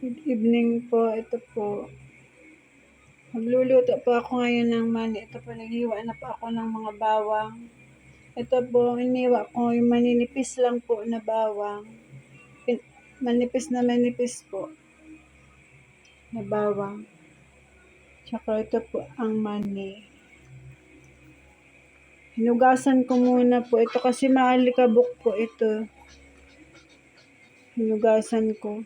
Good evening po. Ito po. Magluluto po ako ngayon ng mani. Ito po, naghiwa na po ako ng mga bawang. Ito po, iniwa ko yung maninipis lang po na bawang. Manipis po na bawang. Tsaka ito po ang mani. Hinugasan ko muna po ito kasi maalikabok po ito. Hinugasan ko.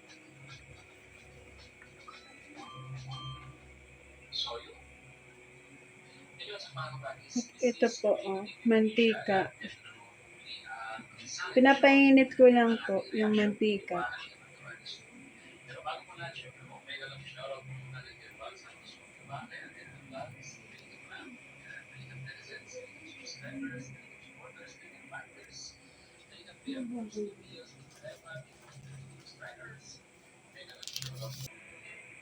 Ito po, mantika. Pinapainit ko lang po yung mantika.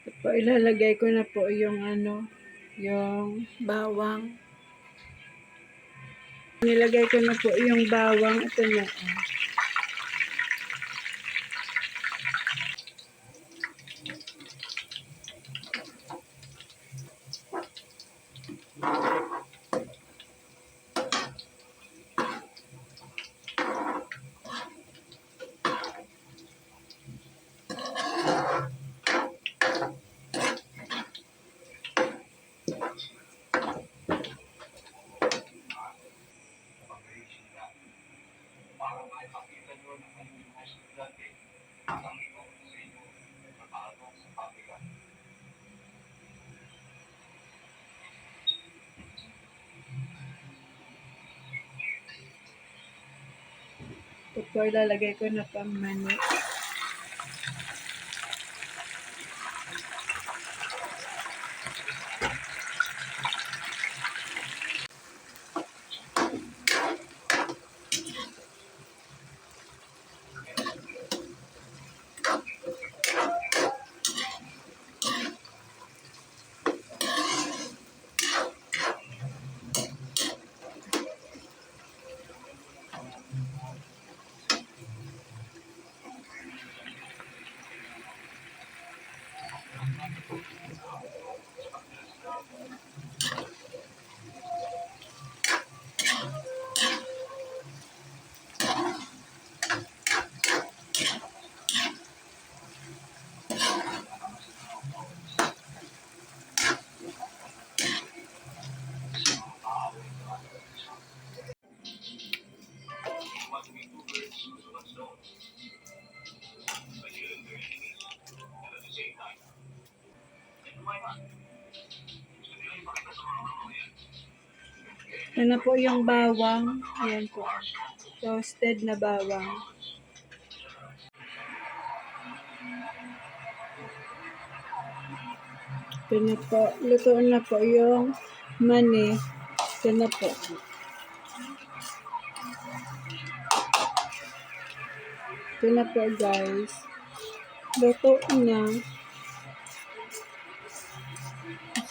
Ito po, ilalagay ko na po yung yung bawang. Nilagay ko na po yung bawang. Ito na. Ito po, ilalagay ko na po ang mani. Ito na po yung bawang. Ayan po. Toasted na bawang. Ito na po. Luto na po yung mani. Ito na po. Ito na po, guys. Luto na.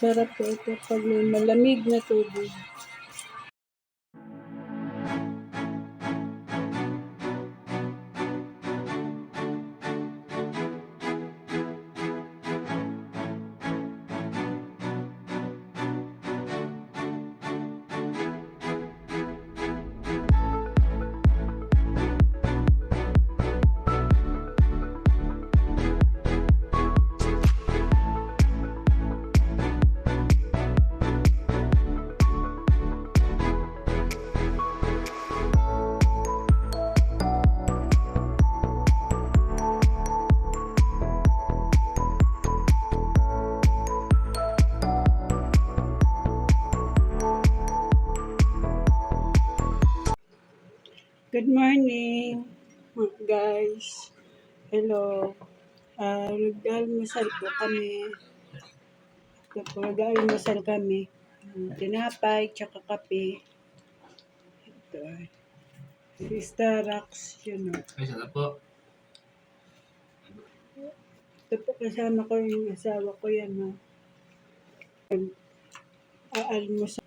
Sarap po ito pag may malamig na tubig. Good morning, guys. Hello. Nag-almusal po kami. Ito po, nag-almusal kami. Tinapay, tsaka kape. Ito. Si Starbucks, yun o. Ay, sarap po. Ito po, kasama ko yung asawa ko yan o. Almusal.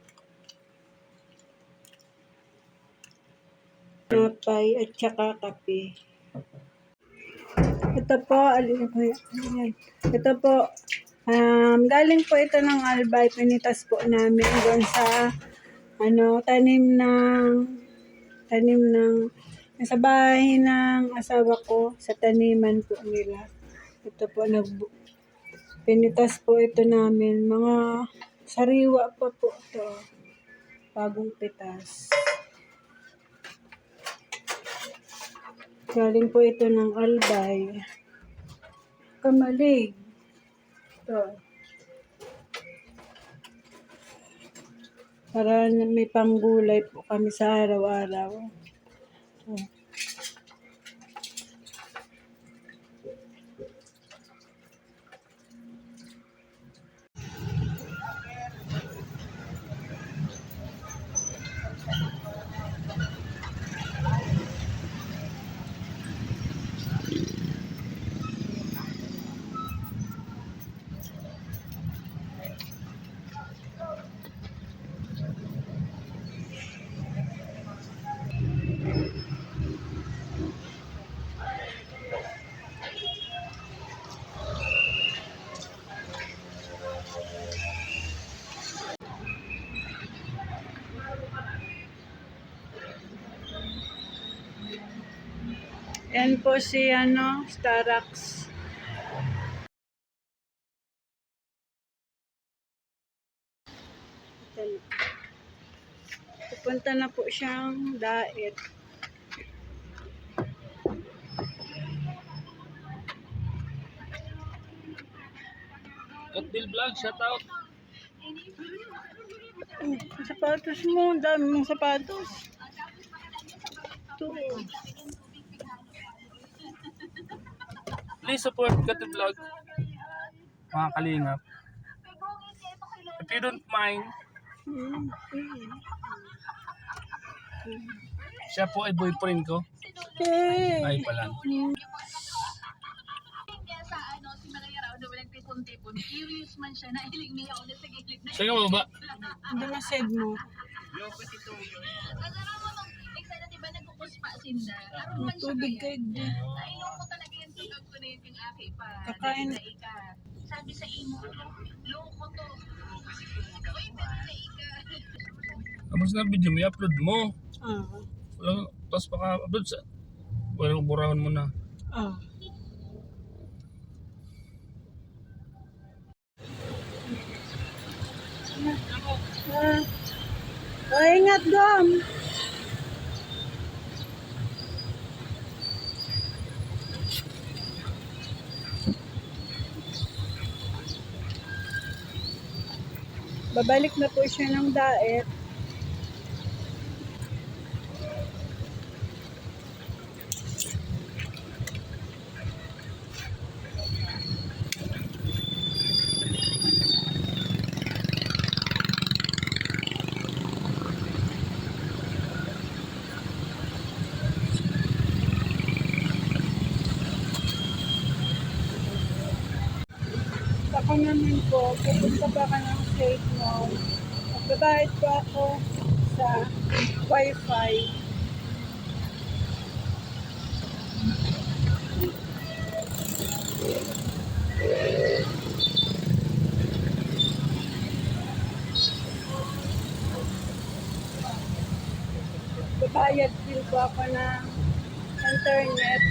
Tinapay at tsaka kape. Ito po, alin ko yan. Ito po, galing po ito ng Albay. Pinitas po namin doon sa tanim ng sa bahay ng asawa ko, sa taniman po nila. Ito po, pinitas po ito namin. Mga sariwa pa po ito. Bagong pitas. Galing po ito ng Albay. Kamalig. Ito. Para may panggulay po kami sa araw-araw. Ito. Yan po si Starax. Pupunta na po siyang diet. Katil Vlog, shout out. Sapatos mo, dami mong sapatos. Ito. Please support Katil Vlog. Mga kalingap. If you don't mind, siya po ay boyfriend ko. Hey. Ay pala. Sige mo ba? Hindi na said mo. Matubig kayo din. Kakain. Sabi sa imo, loko to. Tapos na video mo, i-upload mo. Ah. Tapos paka-upload sa... Walang burahan mo na. Ah. Ingat, Dom. Babalik na po siya ng diet. Ako naman po, pupunta pa ka ng State Mall. Magbabayad po ako sa Wi-Fi. Babayad din po ako ng internet.